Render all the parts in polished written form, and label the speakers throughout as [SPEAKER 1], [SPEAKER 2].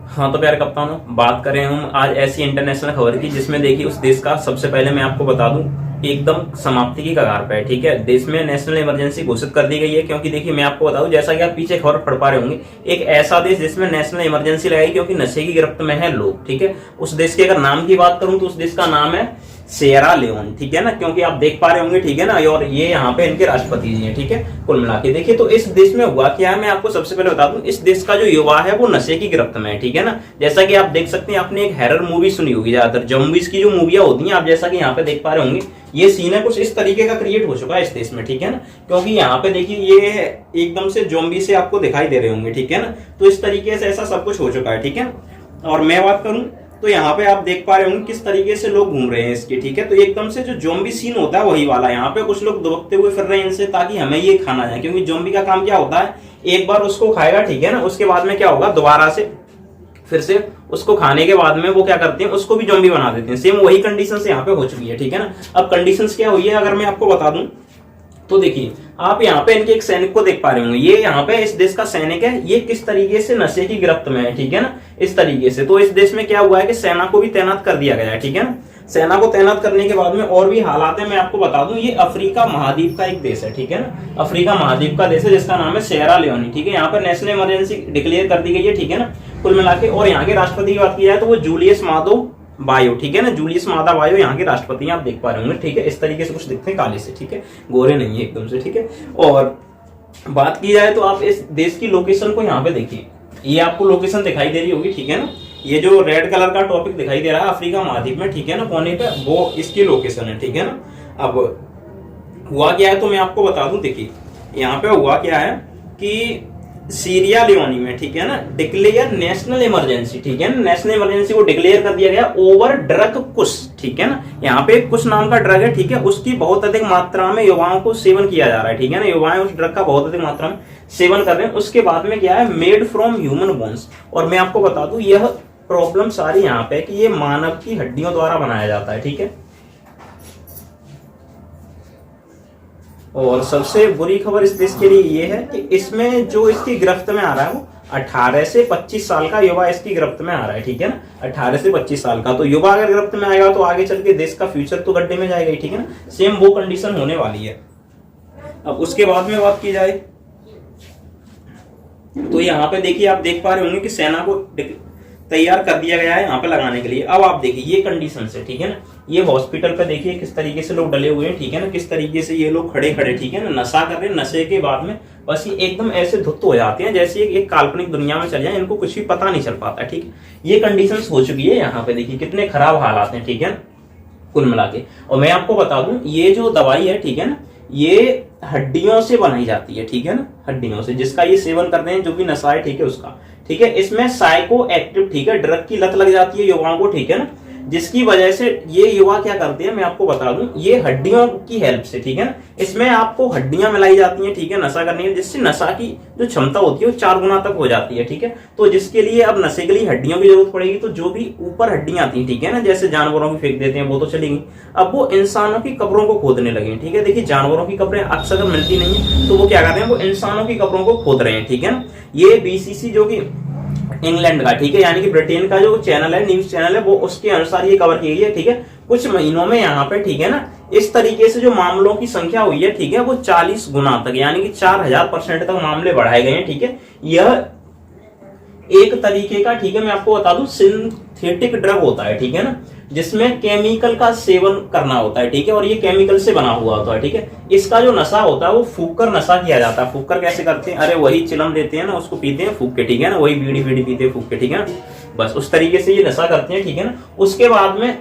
[SPEAKER 1] हाँ तो प्यारे कप्तानों, बात करें हम आज ऐसी इंटरनेशनल खबर की जिसमें देखिए उस देश का, सबसे पहले मैं आपको बता दूं, एकदम समाप्ति की कगार पे है। ठीक है, देश में नेशनल इमरजेंसी घोषित कर दी गई है, क्योंकि देखिए मैं आपको बताऊं, जैसा कि आप पीछे खबर पढ़ पा रहे होंगे, एक ऐसा देश जिसमें नेशनल इमरजेंसी लगाई क्योंकि नशे की गिरफ्त में है लोग। ठीक है, उस देश के अगर नाम की बात करूं तो उस देश का नाम है सिएरा लियोन। ठीक है ना, क्योंकि आप देख पा रहे होंगे, ठीक है ना, और ये यहाँ पे इनके राष्ट्रपति जी हैं। ठीक है, कुल मिला के देखिए तो इस देश में हुआ क्या है, मैं आपको सबसे पहले बता दूं, इस देश का जो युवा है वो नशे की गिरफ्त में है। ठीक है ना, जैसा कि आप देख सकते हैं, आपने एक हैरर मूवी सुनी होगी, ज्यादातर जॉम्बीज की जो मूवियां होती हैं, आप जैसा कि यहाँ पे देख पा रहे होंगे, ये सीन है कुछ इस तरीके का क्रिएट हो चुका है इस देश में। ठीक है ना, क्योंकि यहाँ पे देखिए ये एकदम से जॉम्बी से आपको दिखाई दे रहे होंगे। ठीक है ना, तो इस तरीके से ऐसा सब कुछ हो चुका है। ठीक है, और मैं बात करूं तो यहाँ पे आप देख पा रहे होंगे किस तरीके से लोग घूम रहे हैं इसके। ठीक है, तो एकदम से जो जोम्बी सीन होता है वही वाला, यहाँ पे कुछ लोग दुबकते हुए फिर रहे हैं इनसे, ताकि हमें ये खाना जाए, क्योंकि जोम्बी का काम क्या होता है, एक बार उसको खाएगा, ठीक है ना, उसके बाद में क्या होगा, दोबारा से फिर से उसको खाने के बाद में वो क्या करते हैं, उसको भी जोम्बी बना देते हैं। सेम वही कंडीशन यहाँ पे हो चुकी है। ठीक है ना, अब कंडीशन क्या हुई है अगर मैं आपको बता दूं तो देखिए आप यहाँ पे इनके एक सैनिक को देख पा रहे होंगे, ये यहाँ पे इस देश का सैनिक है, ये किस तरीके से नशे की गिरफ्त में है। ठीक है ना, इस तरीके से तो इस देश में क्या हुआ है कि सेना को भी तैनात कर दिया गया है। ठीक है ना, सेना को तैनात करने के बाद में और भी हालात है, मैं आपको बता दूं, ये अफ्रीका महाद्वीप का एक देश है। ठीक है ना, अफ्रीका महाद्वीप का देश है जिसका नाम है सिएरा लियोन। ठीक है, यहाँ पर नेशनल इमरजेंसी डिक्लेयर कर दी गई है। ठीक है ना, कुल मिला के, और यहाँ के राष्ट्रपति की बात की जाए तो वो जूलियस मादो बायो। ठीक है ना, जूलियस मादा बायो यहाँ के राष्ट्रपति आप देख पा रहे होंगे। ठीक है, इस तरीके से कुछ दिखते हैं काले से। ठीक है, गोरे नहीं है एकदम से। ठीक है, और बात की जाए तो आप इस देश की लोकेशन को यहाँ पे देखिए, ये आपको लोकेशन दिखाई दे रही होगी। ठीक है ना, ये जो रेड कलर का टॉपिक दिखाई दे रहा है अफ्रीका महाद्वीप में, ठीक है ना, कोने पे, वो इसकी लोकेशन है। ठीक है ना, अब हुआ क्या है तो मैं आपको बता दूं, देखिए यहाँ पे हुआ क्या है कि सीरिया लियोनी में, ठीक है ना, डिक्लेयर नेशनल इमरजेंसी। ठीक है ना, नेशनल इमरजेंसी को डिक्लेयर कर दिया गया ओवर ड्रग कुश। ठीक है ना, यहाँ पे कुश नाम का ड्रग है, ठीक है, उसकी बहुत अधिक मात्रा में युवाओं को सेवन किया जा रहा है। ठीक है ना, युवाएं उस ड्रग का बहुत अधिक मात्रा में सेवन कर रहे हैं। उसके बाद में क्या है, मेड फ्रॉम ह्यूमन बोन्स, और मैं आपको बता दूं यह प्रॉब्लम सारी यहाँ पे कि ये मानव की हड्डियों द्वारा बनाया जाता है। ठीक है, और सबसे बुरी खबर इस देश के लिए ये है कि इसमें जो इसकी गिरफ्त में आ रहा है वो 18 से 25 साल का युवा इसकी गिरफ्त में आ रहा है। ठीक है ना, 18 से 25 साल का, तो युवा अगर गिरफ्त में आएगा तो आगे चल के देश का फ्यूचर तो गड्ढे में जाएगा ही। ठीक है ना, सेम वो कंडीशन होने वाली है। अब उसके बाद में बात की जाए तो यहाँ पे देखिए आप देख पा रहे होंगे कि सेना को तैयार कर दिया गया है यहाँ पे लगाने के लिए। अब आप देखिए ये कंडीशन से, ठीक है ना, ये हॉस्पिटल पे देखिए किस तरीके से लोग डले हुए हैं। ठीक है ना, किस तरीके से ये लोग खड़े खड़े, ठीक है ना, नशा कर रहे हैं। नशे के बाद में बस ये एकदम ऐसे धुत हो जाते हैं जैसे एक काल्पनिक दुनिया में चल जाए, इनको कुछ भी पता नहीं चल पाता। ठीक है, ये कंडीशन हो चुकी है यहाँ पे, देखिए कितने खराब हालात हैं। ठीक है, कुल मिला के, और मैं आपको बता दूं ये जो दवाई है, ठीक है ना, ये हड्डियों से बनाई जाती है। ठीक है ना, हड्डियों से, जिसका ये सेवन करते हैं जो भी नशा है, ठीक है, उसका। ठीक है, इसमें साइको एक्टिव, ठीक है, ड्रग की लत लग जाती है युवाओं को। ठीक है ना, जिसकी वजह से ये युवा क्या करते हैं मैं आपको बता दूं, ये हड्डियों की हेल्प से, ठीक है ना, इसमें आपको हड्डियां मिलाई जाती हैं, ठीक है, नशा करने में, जिससे नशा की जो क्षमता होती है वो 4 गुना तक हो जाती है। ठीक है, तो जिसके लिए अब नशे के लिए हड्डियों की जरूरत पड़ेगी, तो जो भी ऊपर हड्डियां आती हैं, ठीक है ना, जैसे जानवरों की फेंक देते हैं वो तो चलेगी, अब वो इंसानों की कब्रों को खोदने लगे। ठीक है, देखिए जानवरों की कब्रें अक्सर मिलती नहीं है, तो वो क्या कर रहे हैं, वो इंसानों की कब्रों को खोद रहे हैं। ठीक है ना, ये बीसीसी जो कि इंग्लैंड का, ठीक है, यानी कि ब्रिटेन का जो चैनल है, न्यूज चैनल है, वो उसके अनुसार ये कवर की गई है। ठीक है, कुछ महीनों में यहाँ पे, ठीक है ना, इस तरीके से जो मामलों की संख्या हुई है, ठीक है, वो 40 गुना तक, यानी कि 4000% तक मामले बढ़ाए गए हैं। ठीक है, यह एक तरीके का, ठीक है, मैं आपको बता दूं, सिंथेटिक ड्रग होता है। ठीक है ना, जिसमें केमिकल का सेवन करना होता है। ठीक है, और ये केमिकल से बना हुआ होता है। ठीक है, इसका जो नशा होता है वो फूक कर नशा किया जाता है। फूक कर कैसे करते हैं, अरे वही चिलम लेते हैं ना, उसको पीते हैं फूक के, ठीक है ना, वही बीड़ी बीड़ी पीते हैं फूक के, ठीक है ना, बस उस तरीके से ये नशा करते हैं। ठीक है ना, उसके बाद में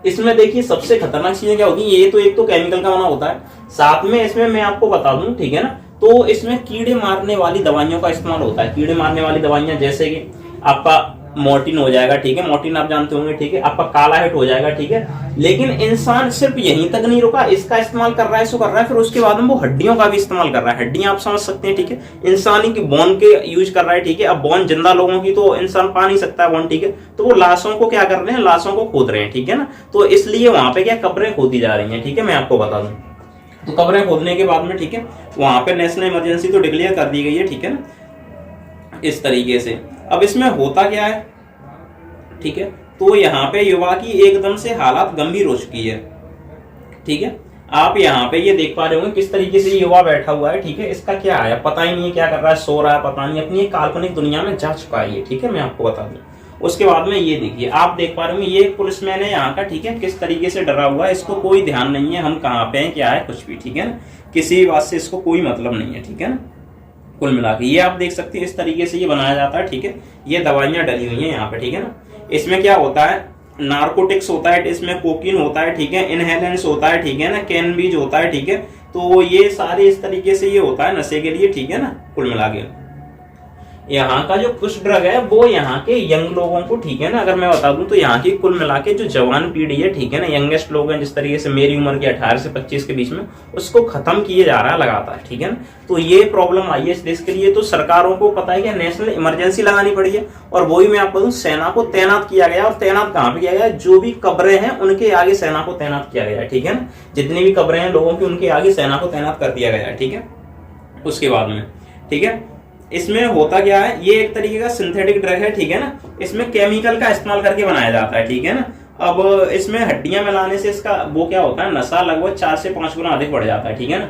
[SPEAKER 1] इसमें देखिए सबसे खतरनाक चीजें क्या होती है, ये तो एक तो केमिकल का बना होता है, साथ में इसमें मैं आपको बता दूं, ठीक है ना, तो इसमें कीड़े मारने वाली दवाइयों का इस्तेमाल होता है। कीड़े मारने वाली दवाइयां जैसे कि आपका मोर्टिन हो जाएगा, ठीक है, मोर्टिन आप जानते होंगे, ठीक है, आपका काला हिट हो जाएगा। ठीक है, लेकिन इंसान सिर्फ यहीं तक नहीं रुका, इसका इस्तेमाल कर रहा है, इसको कर रहा है, फिर उसके बाद में वो हड्डियों का भी इस्तेमाल कर रहा है। हड्डियां आप समझ सकते हैं, ठीक है, इंसानी की बोन के यूज कर रहा है। ठीक है, अब बोन जिंदा लोगों की तो इंसान पा नहीं सकता है बोन, ठीक है, तो वो लाशों को क्या कर रहे हैं, लाशों को खोद रहे हैं। ठीक है ना, तो इसलिए वहां पे क्या कब्रें खोदी जा रही हैं। ठीक है, मैं आपको बता दूं, तो कब्रें खोदने के बाद में, ठीक है, वहां पे नेशनल इमरजेंसी तो डिक्लेयर कर दी गई है। ठीक है ना, इस तरीके से अब इसमें होता क्या है, ठीक है, तो यहाँ पे युवा की एकदम से हालत गंभीर हो चुकी है, ठीक है। आप यहाँ पे ये देख पा रहे होंगे किस तरीके से युवा बैठा हुआ है, ठीक है। इसका क्या है पता ही नहीं है, क्या कर रहा है, सो रहा है पता नहीं, अपनी एक काल्पनिक दुनिया में जा चुका है ये, ठीक है। मैं आपको बता दूं, उसके बाद में ये देखिए, आप देख पा रहे होंगे ये एक पुलिसमैन है यहाँ का, ठीक है, किस तरीके से डरा हुआ है, इसको कोई ध्यान नहीं है हम कहाँ पे हैं, क्या है, कुछ भी, ठीक है ना, किसी भी बात से इसको कोई मतलब नहीं है, ठीक है ना। कुल मिला के ये आप देख सकते हैं इस तरीके से ये बनाया जाता है, ठीक है। ये दवाइयां डली हुई हैं यहाँ पे, ठीक है ना। इसमें क्या होता है, नार्कोटिक्स होता है, इसमें कोकीन होता है, ठीक है, इनहेलेंस होता है, ठीक है ना, कैनबीज होता है, ठीक है। तो ये सारे इस तरीके से ये होता है नशे के लिए, ठीक है ना। कुल मिला के यहाँ का जो कुछ ड्रग है वो यहाँ के यंग लोगों को, ठीक है ना, अगर मैं बता दूं तो यहाँ की कुल मिला के जो जवान पीढ़ी है, ठीक है ना, यंगेस्ट लोग हैं, जिस तरीके से मेरी उम्र के 18 से 25 के बीच में, उसको खत्म किए जा रहा है लगातार, ठीक है ना। तो ये प्रॉब्लम आई है इस देश के लिए, तो सरकारों को पता है कि नेशनल इमरजेंसी लगानी पड़ी है। और वही मैं आपको सेना को तैनात किया गया, और तैनात कहाँ पे किया गया, जो भी कब्रें हैं उनके आगे सेना को तैनात किया गया है, ठीक है ना। जितनी भी कब्रें हैं लोगों की, उनके आगे सेना को तैनात कर दिया गया है, ठीक है। उसके बाद में, ठीक है, इसमें होता क्या है, ये एक तरीके का सिंथेटिक ड्रग है, ठीक है ना। इसमें केमिकल का इस्तेमाल करके बनाया जाता है, ठीक है ना। अब इसमें हड्डियां मिलाने से इसका वो क्या होता है, नशा लगभग 4 से 5 गुना अधिक बढ़ जाता है, ठीक है ना।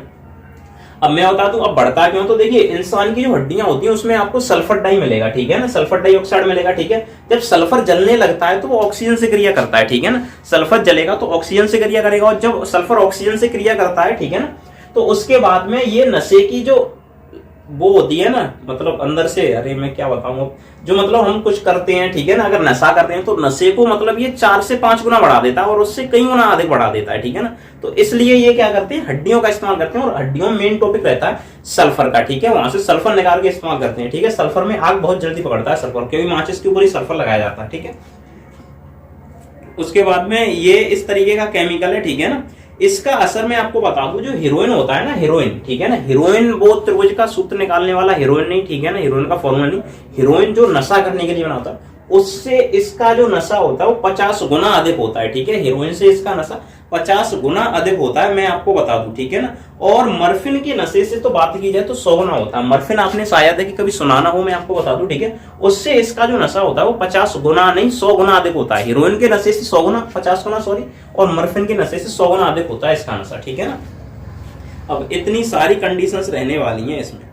[SPEAKER 1] अब मैं बता दूं अब बढ़ता क्यों, तो देखिए इंसान की जो हड्डियां होती हैं उसमें आपको सल्फर डाई मिलेगा, ठीक है ना, सल्फर डाइऑक्साइड मिलेगा, ठीक है। जब सल्फर जलने लगता है तो वो ऑक्सीजन से क्रिया करता है, ठीक है ना। सल्फर जलेगा तो ऑक्सीजन से क्रिया करेगा, और जब सल्फर ऑक्सीजन से क्रिया करता है, ठीक है ना, तो उसके बाद में ये नशे की जो वो होती है ना, मतलब अंदर से, अरे मैं क्या बताऊं, जो मतलब हम कुछ करते हैं, ठीक है ना, अगर नशा करते हैं तो नशे को मतलब ये 4 से 5 गुना बढ़ा देता है, और उससे कई गुना अधिक बढ़ा देता है, ठीक है ना। तो इसलिए ये क्या करते हैं, हड्डियों का इस्तेमाल करते हैं, और हड्डियों में मेन टॉपिक रहता है सल्फर का, ठीक है। वहां से सल्फर निकाल के इस्तेमाल करते हैं, ठीक है। सल्फर में आग बहुत जल्दी पकड़ता है सल्फर, क्योंकि माचिस के ऊपर ही सल्फर लगाया जाता है, ठीक है। उसके बाद में ये इस तरीके का केमिकल है, ठीक है ना। इसका असर मैं आपको बता दूं, जो हीरोइन होता है ना, हीरोइन, ठीक है ना, हीरोइन वो त्रिभुज का सूत्र निकालने वाला हीरोइन नहीं, ठीक है ना, हीरोइन का फॉर्मूला नहीं, हीरोइन जो नशा करने के लिए बनाता है, उससे इसका जो नशा होता है वो 50 गुना अधिक होता है, ठीक है। हीरोइन से इसका नशा 50 गुना अधिक होता है, मैं आपको बता दूं, ठीक है ना। और मर्फिन के नशे से तो बात की जाए तो 100 गुना होता है। मर्फिन आपने शायद है कि कभी सुना ना हो, मैं आपको बता दूं, ठीक है। उससे इसका जो नशा होता है वो 50 गुना नहीं 100 गुना अधिक होता है। हीरोइन के नशे से 100 गुना, 50 गुना सॉरी, और मर्फिन के नशे से 100 गुना अधिक होता है इसका नशा, ठीक है ना। अब इतनी सारी कंडीशंस रहने वाली हैं इसमें।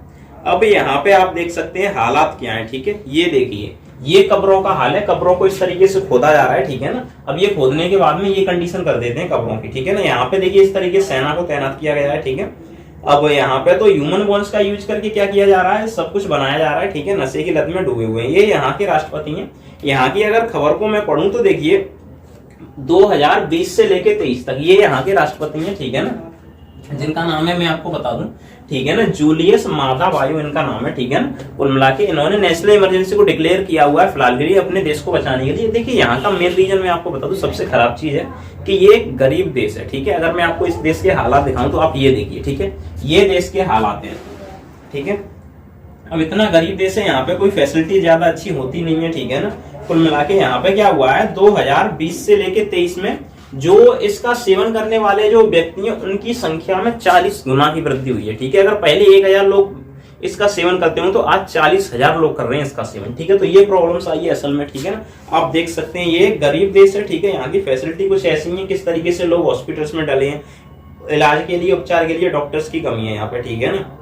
[SPEAKER 1] अब यहाँ पे आप देख सकते हैं हालात क्या है, ठीक है। ये देखिए, ये कब्रों का हाल है, कब्रों को इस तरीके से खोदा जा रहा है, ठीक है ना। अब ये खोदने के बाद में ये कंडीशन कर देते हैं कब्रों की, ठीक है ना। यहाँ पे देखिए इस तरीके से सेना को तैनात किया गया है, ठीक है। अब यहाँ पे तो ह्यूमन बोन्स का यूज करके क्या किया जा रहा है, सब कुछ बनाया जा रहा है, ठीक है। नशे की लत में डूबे हुए हैं। ये यहाँ के राष्ट्रपति हैं। यहाँ की अगर खबर को मैं पढ़ूं तो देखिए 2020 से लेके 23 तक ये यहाँ के राष्ट्रपति हैं, ठीक है ना, जिनका नाम है मैं आपको बता दूं, ठीक है ना, जूलियस मादा बायो इनका नाम है, ठीक है ना। कुल मिला के इन्होंने नेशनल इमरजेंसी को डिक्लेयर किया हुआ है फिलहाल के लिए अपने देश को बचाने के लिए। देखिए यहाँ का मेन रीजन मैं आपको बता दूं, सबसे खराब चीज है कि ये एक गरीब देश है, ठीक है। अगर मैं आपको इस देश के हालात दिखाऊं तो आप ये देखिए, ठीक है, ये देश के हालात हैं, ठीक है। अब इतना गरीब देश है, यहाँ पे कोई फैसिलिटी ज्यादा अच्छी होती नहीं है, ठीक है ना। कुल मिला के यहाँ पे क्या हुआ है, 2020 से लेके 23 में जो इसका सेवन करने वाले जो व्यक्ति हैं उनकी संख्या में 40 गुना की वृद्धि हुई है, ठीक है। अगर पहले 1000 लोग इसका सेवन करते हो तो आज 40,000 लोग कर रहे हैं इसका सेवन, ठीक है। तो ये प्रॉब्लम्स आई है असल में, ठीक है ना। आप देख सकते हैं ये गरीब देश है, ठीक है। यहाँ की फैसिलिटी कुछ ऐसी है, किस तरीके से लोग हॉस्पिटल्स में डले हैं, इलाज के लिए, उपचार के लिए डॉक्टर्स की कमी है यहाँ पे, ठीक है ना।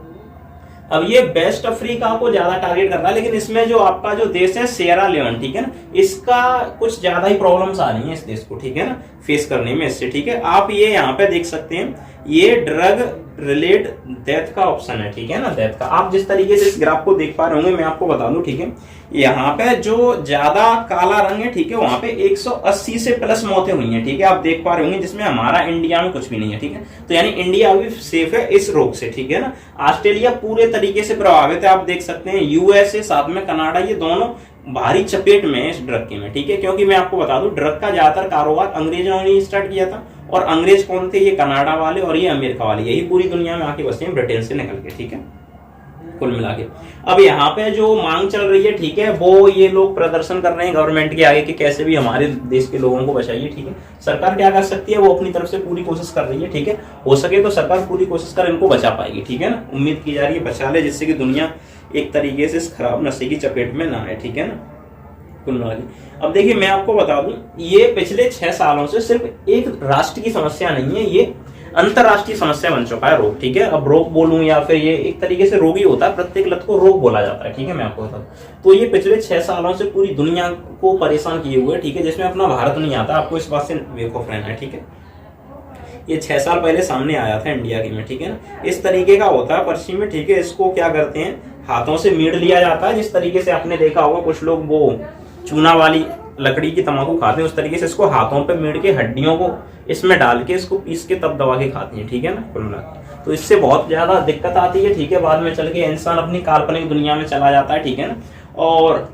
[SPEAKER 1] अब ये वेस्ट अफ्रीका को ज्यादा टारगेट कर रहा है, लेकिन इसमें जो आपका जो देश है सिएरा लियोन, ठीक है ना, इसका कुछ ज्यादा ही प्रॉब्लम्स आ रही हैं इस देश को, ठीक है ना, फेस करने में इससे, ठीक है। आप ये यहाँ पे देख सकते हैं, ये ड्रग रिलेट डेथ का ऑप्शन है, ठीक है ना, डेथ का। आप जिस तरीके से इस ग्राफ को देख पा रहे होंगे मैं आपको बता दूं, ठीक है। यहाँ पे जो ज्यादा काला रंग है, ठीक है, वहां पे 180 से प्लस मौतें हुई हैं, ठीक है, आप देख पा रहे होंगे, जिसमें हमारा इंडिया में कुछ भी नहीं है, ठीक है। तो यानी इंडिया अभी सेफ है इस रोग से, ठीक है ना। ऑस्ट्रेलिया पूरे तरीके से प्रभावित है, आप देख सकते हैं। यूएसए साथ में कनाडा, ये दोनों भारी चपेट में है इस ड्रग के में, ठीक है। क्योंकि मैं आपको बता दूं ड्रग का ज्यादातर कारोबार अंग्रेजों ने स्टार्ट किया था, और अंग्रेज कौन थे, ये कनाडा वाले और ये अमेरिका वाले, यही पूरी दुनिया में आके बसे हैं ब्रिटेन से निकल के, ठीक है। कुल मिला के। अब यहाँ पे जो मांग चल रही है, ठीक है, वो ये लोग प्रदर्शन कर रहे हैं गवर्नमेंट के आगे कि कैसे भी हमारे देश के लोगों को बचाइए, ठीक है। सरकार क्या कर सकती है, वो अपनी तरफ से पूरी कोशिश कर रही है, ठीक है। हो सके तो सरकार पूरी कोशिश कर इनको बचा पाएगी, ठीक है ना। उम्मीद की जा रही है बचा ले, जिससे कि दुनिया एक तरीके से इस खराब नशे की चपेट में ना आए, ठीक है ना। कुल मिला के अब देखिए मैं आपको बता दूं, ये पिछले 6 सालों से सिर्फ एक राष्ट्र की समस्या नहीं है, ये अंतरराष्ट्रीय समस्या बन चुका है रोग, ठीक है। अब रोग बोलूं या फिर ये एक तरीके से रोग ही होता है, प्रत्येक लत को रोग बोला जाता है, ठीक है। मैं आपको बताऊं तो ये पिछले 6 सालों से पूरी दुनिया को परेशान किए हुए, ठीक है, जिसमें अपना भारत नहीं आता। आपको इस बात से बेवकूफ रहना है, ठीक है। ये 6 साल पहले सामने आया था इंडिया के में, ठीक है ना। इस तरीके का होता है पश्चिम में, ठीक है। इसको क्या करते हैं, हाथों से मीड़ लिया जाता है, जिस तरीके से आपने देखा होगा कुछ लोग वो चूना वाली लकड़ी की तम्बाकू खाते हैं, उस तरीके से इसको हाथों पे मीड़ के हड्डियों को इसमें डाल के इसको पीस के तब दबा के खाते हैं, ठीक है ना। कुल मिला तो इससे बहुत ज्यादा दिक्कत आती है, ठीक है। बाद में चल के इंसान अपनी काल्पनिक दुनिया में चला जाता है, ठीक है ना। और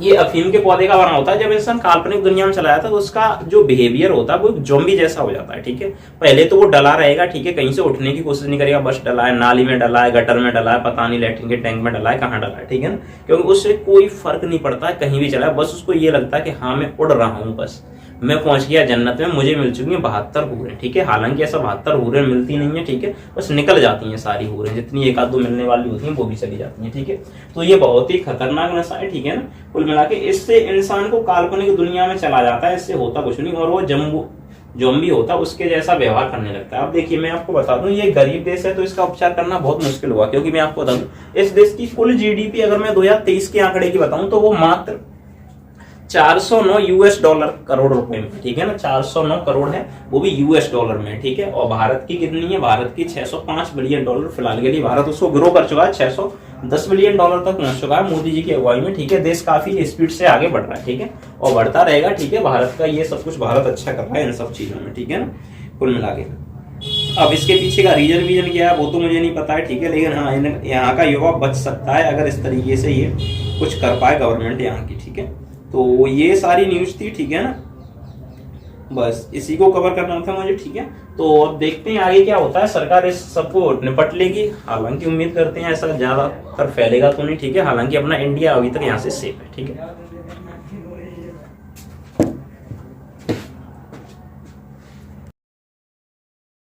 [SPEAKER 1] ये अफीम के पौधे का बना होता है, जब इंसान काल्पनिक दुनिया में चला जाता है तो उसका जो बिहेवियर होता है वो जोम्बी जैसा हो जाता है, ठीक है। पहले तो वो डला रहेगा, ठीक है, कहीं से उठने की कोशिश नहीं करेगा, बस डला है, नाली में डला है, गटर में डला है, पता नहीं लैट्रिन के टैंक में डला है, कहाँ डला है, ठीक है ना। क्योंकि उससे कोई फर्क नहीं पड़ता है, कहीं भी चला है, बस उसको ये लगता है कि हाँ मैं उड़ रहा हूँ, बस मैं पहुंच गया जन्नत में, मुझे मिल चुकी है 72 हूरें, ठीक है। हालांकि ऐसा 72 हूरें मिलती नहीं है, ठीक है, बस निकल जाती हैं सारी हूरें, जितनी एक आध दो मिलने वाली होती हैं वो भी चली जाती हैं, ठीक है। तो ये बहुत ही खतरनाक नशा है, ठीक है ना। कुल मिला के इससे इंसान को काल्पनिक दुनिया में चला जाता है, इससे होता कुछ नहीं, और वो जोम्बी होता है उसके जैसा व्यवहार करने लगता है। अब देखिए मैं आपको बता दूं, ये गरीब देश है तो इसका उपचार करना बहुत मुश्किल हुआ, क्योंकि मैं आपको बता दूं इस देश की कुल जीडीपी अगर मैं 2023 के आंकड़े की बताऊं तो वो मात्र 409 यूएस डॉलर करोड़ रुपए में, ठीक है ना। 409 करोड़ है, वो भी यूएस डॉलर में, ठीक है। और भारत की कितनी है, भारत की 605 बिलियन डॉलर फिलहाल के लिए भारत उसको ग्रो कर चुका है, 610 बिलियन डॉलर तक पहुंच चुका है मोदी जी की अगुवाई में, ठीक है। देश काफी स्पीड से आगे बढ़ रहा है, ठीक है, और बढ़ता रहेगा, ठीक है। भारत का ये सब कुछ भारत अच्छा कर रहा है इन सब चीजों में, ठीक है ना। कुल मिला के अब इसके पीछे का रीजन क्या है वो तो मुझे नहीं पता है, ठीक है, लेकिन हाँ यहाँ का युवा बच सकता है अगर इस तरीके से ये कुछ कर पाए गवर्नमेंट यहाँ की, ठीक है। तो ये सारी न्यूज थी, ठीक है ना, बस इसी को कवर करना था मुझे, ठीक है। तो अब देखते हैं आगे क्या होता है, सरकार इस सबको निपट लेगी, हालांकि उम्मीद करते हैं ऐसा ज्यादातर फैलेगा तो नहीं, ठीक है। हालांकि अपना इंडिया अभी तक यहाँ से सेफ है, ठीक है।